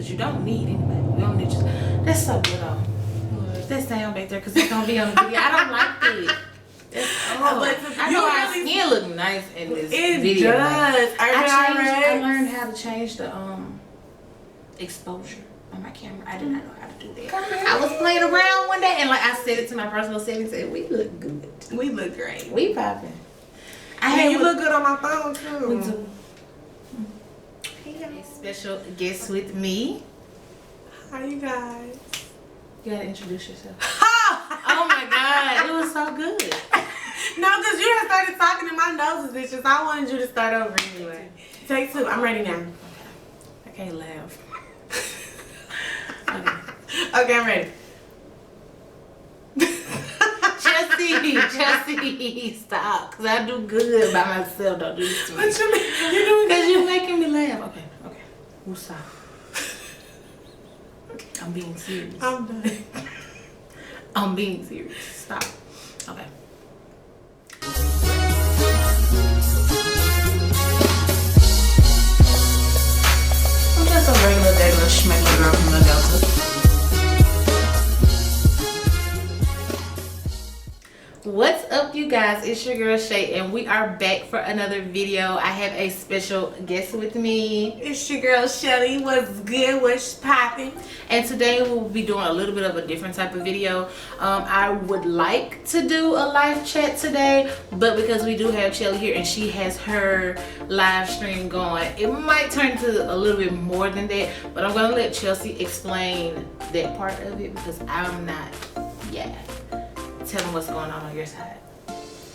because you don't need anybody. You don't need just. That's so good though. That sound back there because it's gonna be on the video. I don't like it. I know our skin look nice in this video. It does. I learned how to change the exposure on my camera. I did not know how to do that. I was playing around one day and like I set it to my personal settings and we look good. We look great. We popping. You look good on my phone too. We do. A special guest with me. Hi you guys. You gotta introduce yourself. Oh my god, it was so good. No, because you had started talking and my nose is itching, so I wanted you to start over anyway. Take two. I'm ready now. Okay. I can't laugh. Okay, I'm ready. Chelsey, stop. Because I do good by myself. Don't do this to me. What you mean? You're doing because you're making me laugh. Okay. We'll stop. Okay. I'm being serious. I'm done. I'm being serious. Stop. Okay. I'm just a regular schmegular girl from the Delta. What's up you guys, it's your girl Chay and we are back for another video. I have a special guest with me. It's your girl Chelly. What's good? What's popping? And today we'll be doing a little bit of a different type of video. I would like to do a live chat today, but because we do have Chelly here and she has her live stream going, it might turn into a little bit more than that, but I'm gonna let Chelsey explain that part of it because I'm not tell them what's going on your side.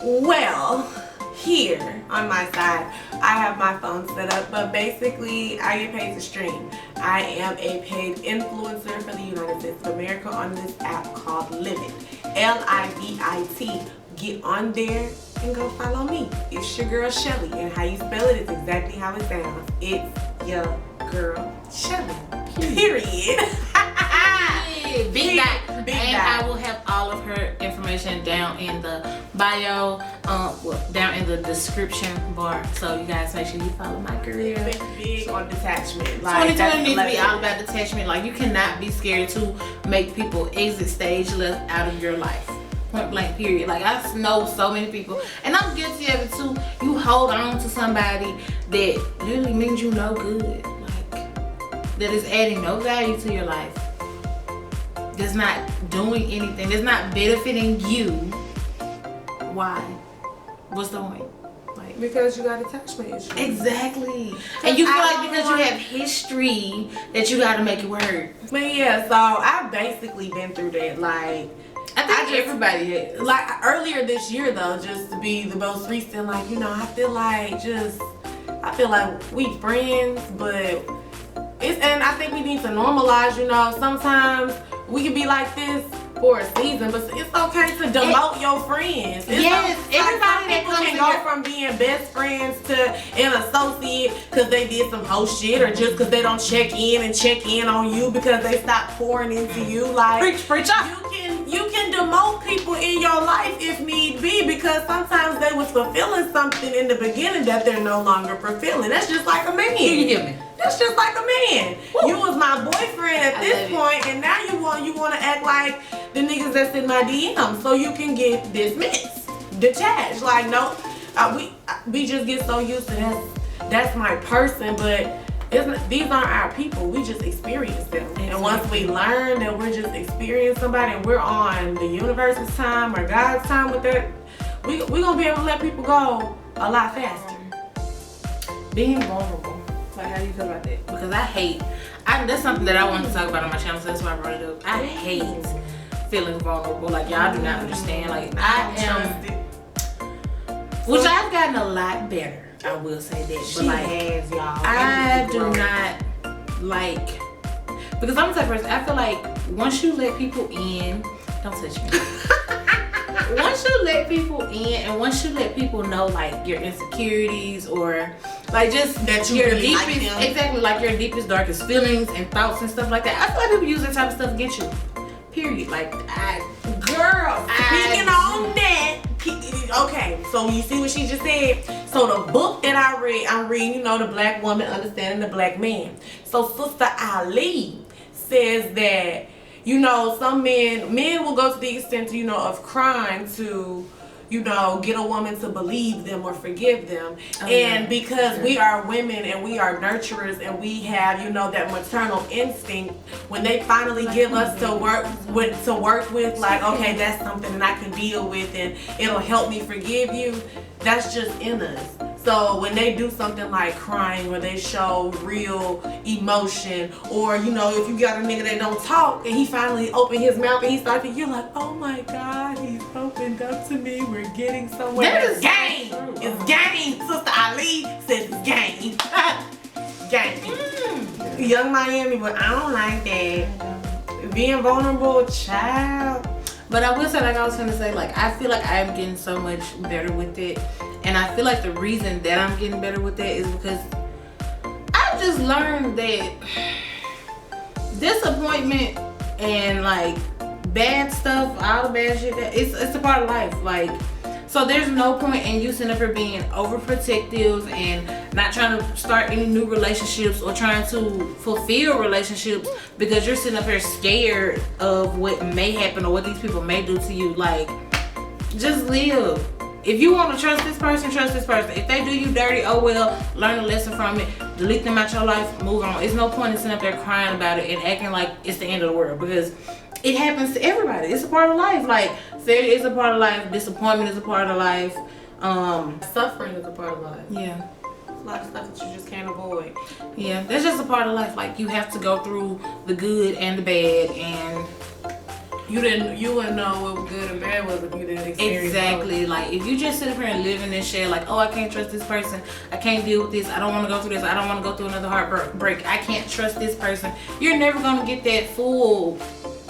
Well, here on my side, I have my phone set up, but basically I get paid to stream. I am a paid influencer for the United States of America on this app called Livit, L-I-V-I-T. Get on there and go follow me. It's your girl Chelly, and how you spell it is exactly how it sounds. It's your girl Chelly. Period. Big dot. I will have all of her information down in the bio, down in the description bar. So you guys make sure you follow my career. Big on detachment. Like 2020 needs to be all about detachment. Like you cannot be scared to make people exit stage left out of your life. Point blank period. Like I know so many people, and I'm guilty of it too. You hold on to somebody that literally means you no good. Like that is adding no value to your life. That's not doing anything. That's not benefiting you. Why? What's the point? Like because you got attachment issues. Exactly. And you feel like because you have history that you got to make it work. But yeah, so I've basically been through that. Like I think everybody has. Like earlier this year though, just to be the most recent, like I feel like we friends, but and I think we need to normalize. Sometimes we can be like this for a season, but it's okay to demote your friends. Yes, everybody that can go from being best friends to an associate because they did some whole shit, or just because they don't check in on you because they stopped pouring into you. Like preach up. You can demote people in your life if need be, because sometimes they was fulfilling something in the beginning that they're no longer fulfilling. That's just like a man. You hear me? That's just like a man. Woo. You was my boyfriend at this point, and now you want to act like the niggas that's in my DM so you can get dismissed, detached. Like no, we just get so used to that's my person, but these aren't our people. We just experience them. Exactly. And once we learn that we're just experiencing somebody and we're on the universe's time or God's time with that, we gonna be able to let people go a lot faster. Being vulnerable. Like, how do you feel about that? Because that's something that I wanted to talk about on my channel, so that's why I brought it up. I hate feeling vulnerable. Like, y'all do not understand. Like, I am, which I've gotten a lot better. I will say that. But like, I do not like, because I'm the type of person, I feel like once you let people in, don't touch me. Once you let people in and once you let people know like your insecurities or like just that your really deepest, like exactly, like your deepest, darkest feelings and thoughts and stuff like that, I feel like people use that type of stuff against you. Period. Like, speaking on that, okay, so you see what she just said? So the book that I'm reading, you know, The Black Woman Understanding the Black Man. So Sister Ali says that, you know, some men will go to the extent, you know, of crying to, you know, get a woman to believe them or forgive them. And because we are women and we are nurturers and we have, you know, that maternal instinct, when they finally give us to work with, like, okay, that's something that I can deal with and it'll help me forgive you, that's just in us. So when they do something like crying, or they show real emotion, or, you know, if you got a nigga that don't talk and he finally opened his mouth and he started, you're like, oh my God, he's opened up to me. We're getting somewhere. That's game. It's game. Sister Ali says it's game. Game. Young Miami, but I don't like that. Being vulnerable, child. But I will say, like I was gonna say, like I feel like I am getting so much better with it, and I feel like the reason that I'm getting better with that is because I've just learned that disappointment and like bad stuff, all the bad shit, that it's a part of life. Like, so there's no point in you sitting up here being overprotective and not trying to start any new relationships or trying to fulfill relationships because you're sitting up here scared of what may happen or what these people may do to you. Like, just live. If you want to trust this person, trust this person. If they do you dirty, oh well, learn a lesson from it, delete them out your life, move on. It's no point in sitting up there crying about it and acting like it's the end of the world, because it happens to everybody. It's a part of life. Like, failure is a part of life. Disappointment is a part of life. Suffering is a part of life. Yeah. A lot of stuff that you just can't avoid. Yeah, that's just a part of life. Like, you have to go through the good and the bad, and you wouldn't know what good and bad was if you didn't experience exactly. Like, if you just sit up here and live in this shit, like, oh, I can't trust this person, I can't deal with this, I don't want to go through this, I don't want to go through another heartbreak, I can't trust this person, you're never gonna get that full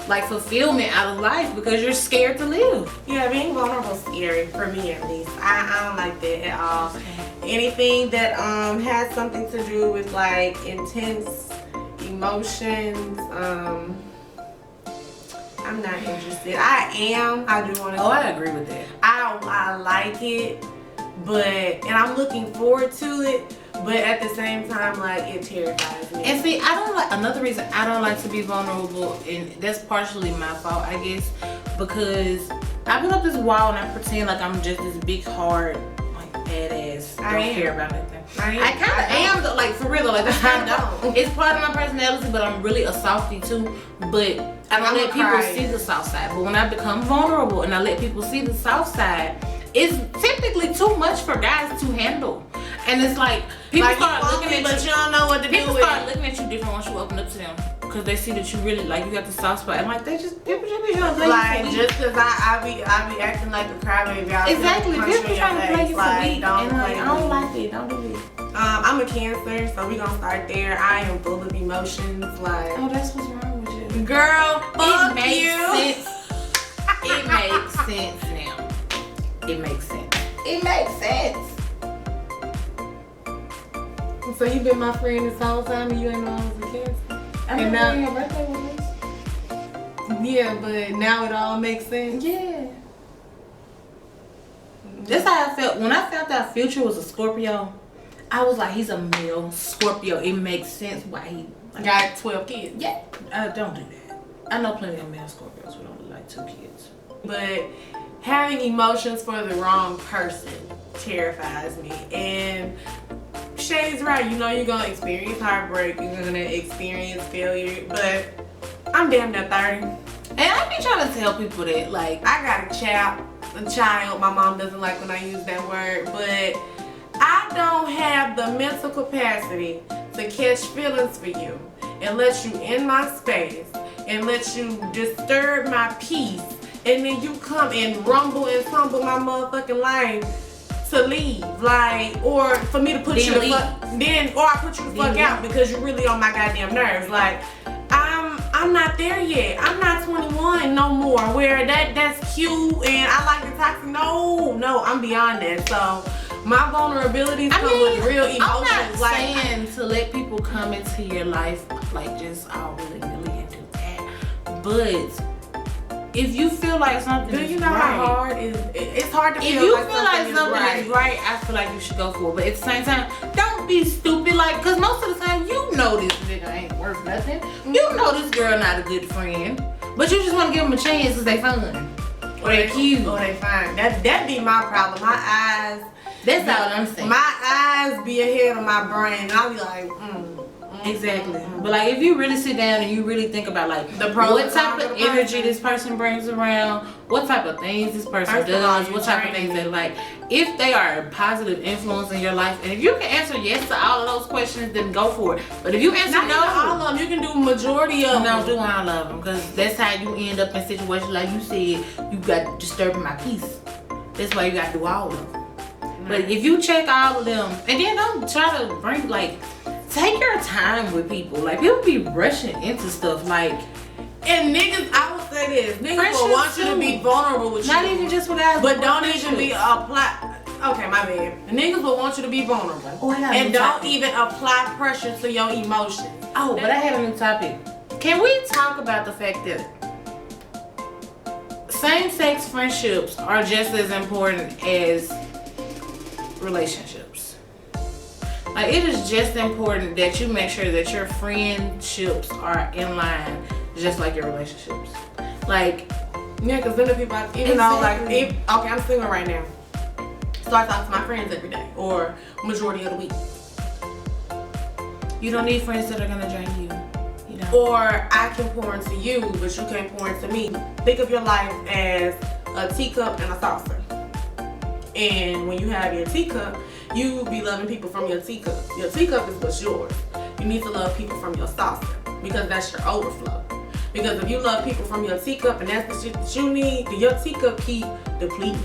like fulfillment out of life because you're scared to live. Yeah, being vulnerable is scary, for me at least. I don't like that at all. Anything that has something to do with like intense emotions, I'm not interested. I do want to. Oh, I agree with that. I like it, and I'm looking forward to it. But at the same time, like, it terrifies me. And see, another reason I don't like to be vulnerable, and that's partially my fault, I guess, because I put up this wall and I pretend like I'm just this big, hard, like, badass. Don't care about anything. I kind of am, though, like, for real, though. Like, that's kind of, it's part of my personality, but I'm really a softie too. But I don't let people see the soft side. But when I become vulnerable and I let people see the soft side, it's typically too much for guys to handle. And it's like, people start looking at you, but you don't know what to do with it. People start looking at you different once you open up to them, because they see that you really, like, you got the soft spot. And like, people just be trying to play like, you for just because I be acting like a crybaby. Exactly, people trying to play you for like, weak. And like, I don't like it, don't do it. I'm a Cancer, so we gonna start there. I am full of emotions, like. Oh, that's what's wrong with you. Girl, fuck it makes you. sense. It makes sense now. It makes sense. It makes sense. So you been my friend this whole time and you ain't know I was a Cancer? And now your birthday was. Yeah, but now it all makes sense. Yeah. That's how I felt when I found out Future was a Scorpio. I was like, he's a male Scorpio. It makes sense why he got 12 kids. Yeah. Don't do that. I know plenty of male Scorpios who don't like 2 kids. But having emotions for the wrong person terrifies me. And Shay's right. You know you're going to experience heartbreak. You're going to experience failure. But I'm damn near 30. And I be trying to tell people that, like, I got a child. My mom doesn't like when I use that word. But I don't have the mental capacity to catch feelings for you and let you in my space and let you disturb my peace, and then you come and rumble and tumble my motherfucking life to leave, like, or for me to put you the fuck, or I put you the fuck out because you're really on my goddamn nerves. Like, I'm not there yet. I'm not 21 no more where that's cute and I like the toxic. No, I'm beyond that. So my vulnerabilities come with real emotions. I'm not saying to let people come into your life like just all willy-nilly and do that, but if you feel like something do is you know right, how hard it's hard to feel if you like feel like something is right, I feel like you should go for it. But at the same time, don't be stupid. Like, because most of the time, you know this nigga ain't worth nothing. You know this girl not a good friend. But you just want to give them a chance because they fun. Or they cute. Or they fine. That be my problem. My eyes. That's all I'm saying. My eyes be ahead of my brain. And I'll be like, Exactly. But like, if you really sit down and you really think about like what type of energy this person brings around, what type of things this person does, what type of things they like, if they are a positive influence in your life, and if you can answer yes to all of those questions, then go for it. But if you answer not no, all of them, you can do majority of them. No, do all of them, because that's how you end up in situations like you said. You got disturbing my peace. That's why you got to do all of them. But if you check all of them, and then don't try to bring like. Take your time with people. Like, people be rushing into stuff. Like, and niggas, I will say this, niggas will want you to be vulnerable with you. Not even just with guys, but don't even be apply. Okay, my bad. The niggas will want you to be vulnerable, and don't even apply pressure to your emotions. Oh, but I have a new topic. Can we talk about the fact that same-sex friendships are just as important as relationships? Like, it is just important that you make sure that your friendships are in line just like your relationships. Like, yeah, because then the people, even though, like, okay, I'm single right now, so I talk to my friends every day or majority of the week. You don't need friends that are gonna drain you. You know? Or I can pour into you, but you can't pour into me. Think of your life as a teacup and a saucer. And when you have your teacup, you be loving people from your teacup. Your teacup is what's yours. You need to love people from your saucer because that's your overflow. Because if you love people from your teacup and that's the shit that you need, your teacup keep depleting.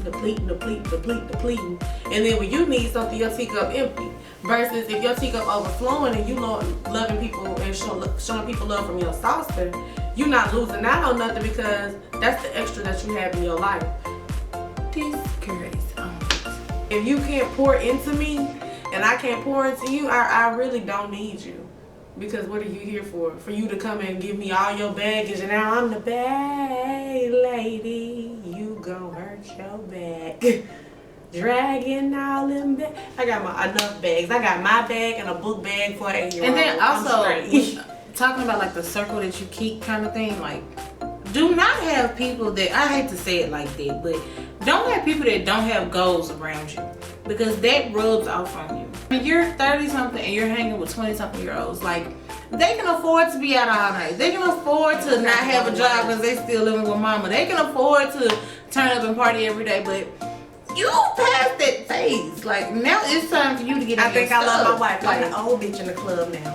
And then when you need something, your teacup empty. Versus if your teacup overflowing and you loving people and showing people love from your saucer, you're not losing out on nothing because that's the extra that you have in your life. This girl is if you can't pour into me and I can't pour into you, I really don't need you. Because what are you here for? For you to come and give me all your baggage and now I'm the bag lady. You gon' hurt your back. Dragging all them bags. I got enough bags. I got my bag and a book bag for 8 year old. And then also, talking about like the circle that you keep kind of thing, like, do not have people that, I hate to say it like that, but don't have people that don't have goals around you, because that rubs off on you. When you're 30 something and you're hanging with 20 something year olds, like, they can afford to be out all night. They can afford to not have a job because they still living with mama. They can afford to turn up and party every day, but you past that phase. Like, now it's time for you to get in I think I love my wife. Like, I'm the old bitch in the club now.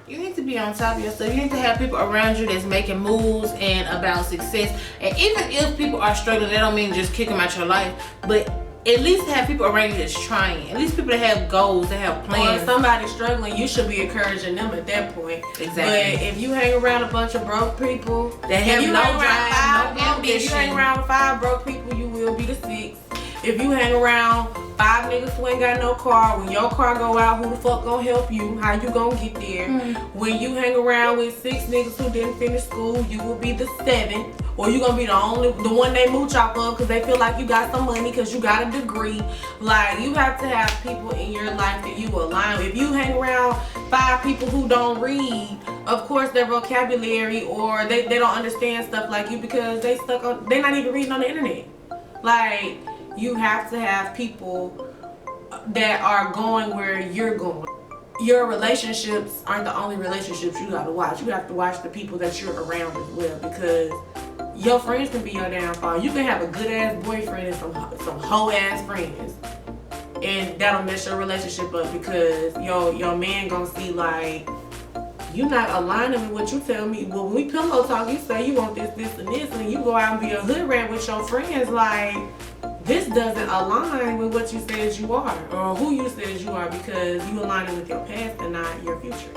You need to be on top of your stuff. You need to have people around you that's making moves and about success. And even if people are struggling, that don't mean just kick them out your life. But at least have people around you that's trying. At least people that have goals, that have plans. Or if somebody's struggling, you should be encouraging them at that point. Exactly. But if you hang around a bunch of broke people that have no drive, no ambition. If you hang around with 5 broke people, you will be the 6th. If you hang around 5 niggas who ain't got no car, when your car go out, who the fuck gonna help you? How you gonna get there? When you hang around with 6 niggas who didn't finish school, you will be the 7th. Or you gonna be the one they mooch off of because they feel like you got some money because you got a degree. Like, you have to have people in your life that you align with. If you hang around 5 people who don't read, of course their vocabulary or they don't understand stuff like you because they're not even reading on the internet. Like, you have to have people that are going where you're going. Your relationships aren't the only relationships you gotta watch. You have to watch the people that you're around as well, because your friends can be your downfall. You can have a good ass boyfriend and some hoe ass friends, and that'll mess your relationship up because your man gonna see like you not aligning with what you tell me. Well, when we pillow talk, you say you want this, and this, and you go out and be a hood rat with your friends. Like, this doesn't align with what you said you are or who you said you are, because you aligning with your past and not your future.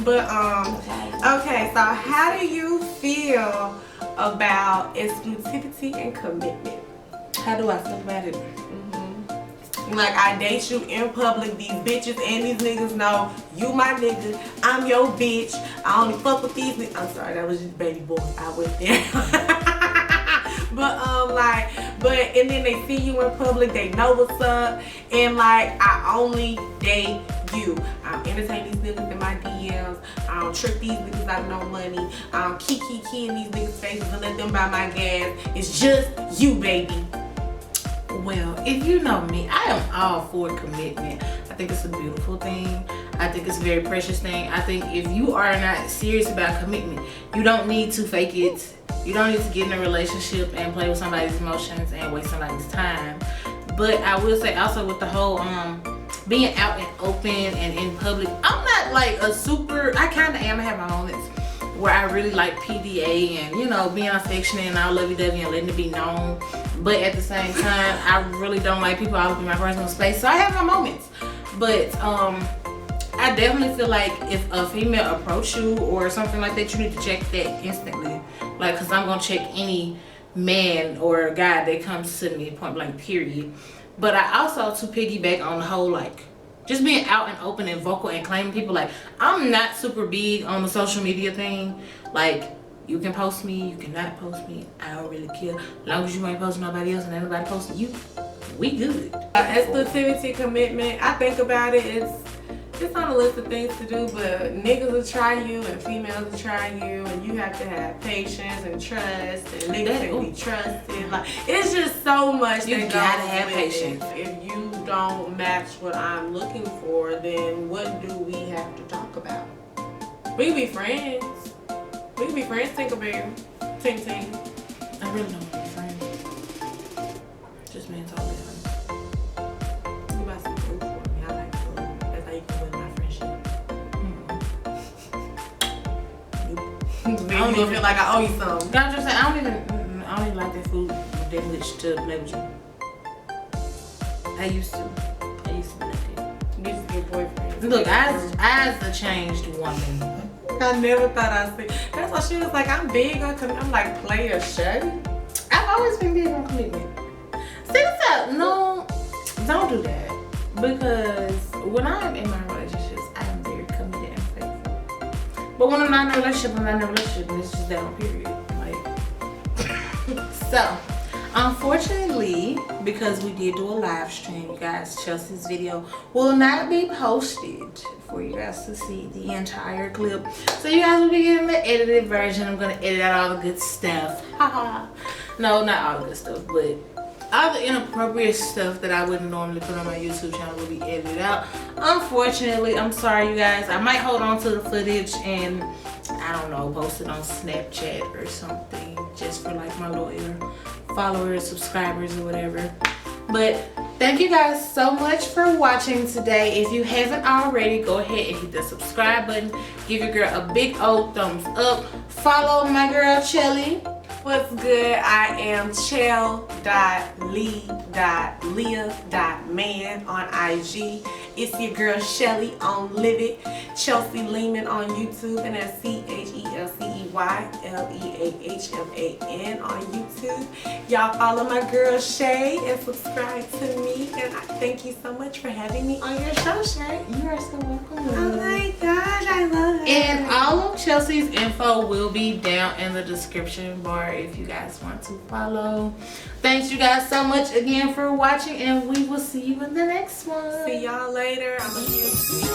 But okay, so how do you feel about exclusivity and commitment? How do I feel about it? Like, I date you in public. These bitches and these niggas know you my nigga. I'm your bitch. I only fuck with these niggas. I'm sorry, that was just baby boy. I went there. And then they see you in public, they know what's up, and like, I only date you. I don't entertain these niggas in my DMs. I don't trick these niggas out of no money. I don't key in these niggas' faces and let them buy my gas. It's just you, baby. Well, if you know me, I am all for commitment. I think it's a beautiful thing. I think it's a very precious thing. I think if you are not serious about commitment, you don't need to fake it. You don't need to get in a relationship and play with somebody's emotions and waste somebody's time. But I will say also with the whole being out and open and in public, I'm not like a super, I kind of am. I have my moments where I really like PDA and, you know, being affectionate and all lovey-dovey and letting it be known. But at the same time, I really don't like people all up in my personal space. So I have my moments. But I definitely feel like if a female approach you or something like that, you need to check that instantly. Like, cause I'm gonna check any man or a guy that comes to me, point blank, period. But I also, to piggyback on the whole, like, just being out and open and vocal and claiming people, like, I'm not super big on the social media thing. Like, you can post me, you cannot post me, I don't really care. As long as you ain't posting nobody else and ain't nobody posting you, we good. Exclusivity, commitment, I think about it, it's on a list of things to do, but niggas will try you and females will try you, and you have to have patience and trust, and niggas can be trusted. Like, it's just so much. You gotta have patience. If you don't match what I'm looking for, then what do we have to talk about? We can be friends. We can be friends, Tinkerbell. Ting ting. I really don't want to be friends. Just being totally honest. You buy some food for me. I like food. That's how you can win my friendship. You don't feel like I owe you something. No, I'm just saying, I don't even like that food that much to play with you. I used to be like that. You used to be a boyfriend. Look, I's a changed woman. I never thought I'd say. That's why she was like, I'm big on commitment. I'm like, player Shay. I've always been big on commitment. See what's up? No, don't do that. Because when I'm in my relationships, I am very committed and faithful. But when I'm not in a relationship, I'm not in a relationship, and it's just that on period. Like, so, unfortunately, because we did do a live stream, you guys, Chelcey's video will not be posted for you guys to see the entire clip. So you guys will be getting the edited version. I'm gonna edit out all the good stuff. Haha. No, not all the good stuff, but all the inappropriate stuff that I wouldn't normally put on my YouTube channel will be edited out. Unfortunately, I'm sorry you guys. I might hold on to the footage and, I don't know, post it on Snapchat or something, just for like my loyal followers, subscribers, or whatever. But thank you guys so much for watching today. If you haven't already, go ahead and hit the subscribe button. Give your girl a big old thumbs up. Follow my girl Chelly. What's good? I am Chel.Lee.Leah.man on IG. It's your girl Chelly on Livit. Chelcey Leahman on YouTube, and that's CHELCEYLEAHMAN on YouTube. Y'all follow my girl Chay and subscribe to me. And I thank you so much for having me on your show, Chay. You are so welcome. Oh my gosh, I love it. And all of Chelcey's info will be down in the description bar if you guys want to follow. Thanks you guys so much again for watching, and we will see you in the next one. See y'all later. I'm gonna see you.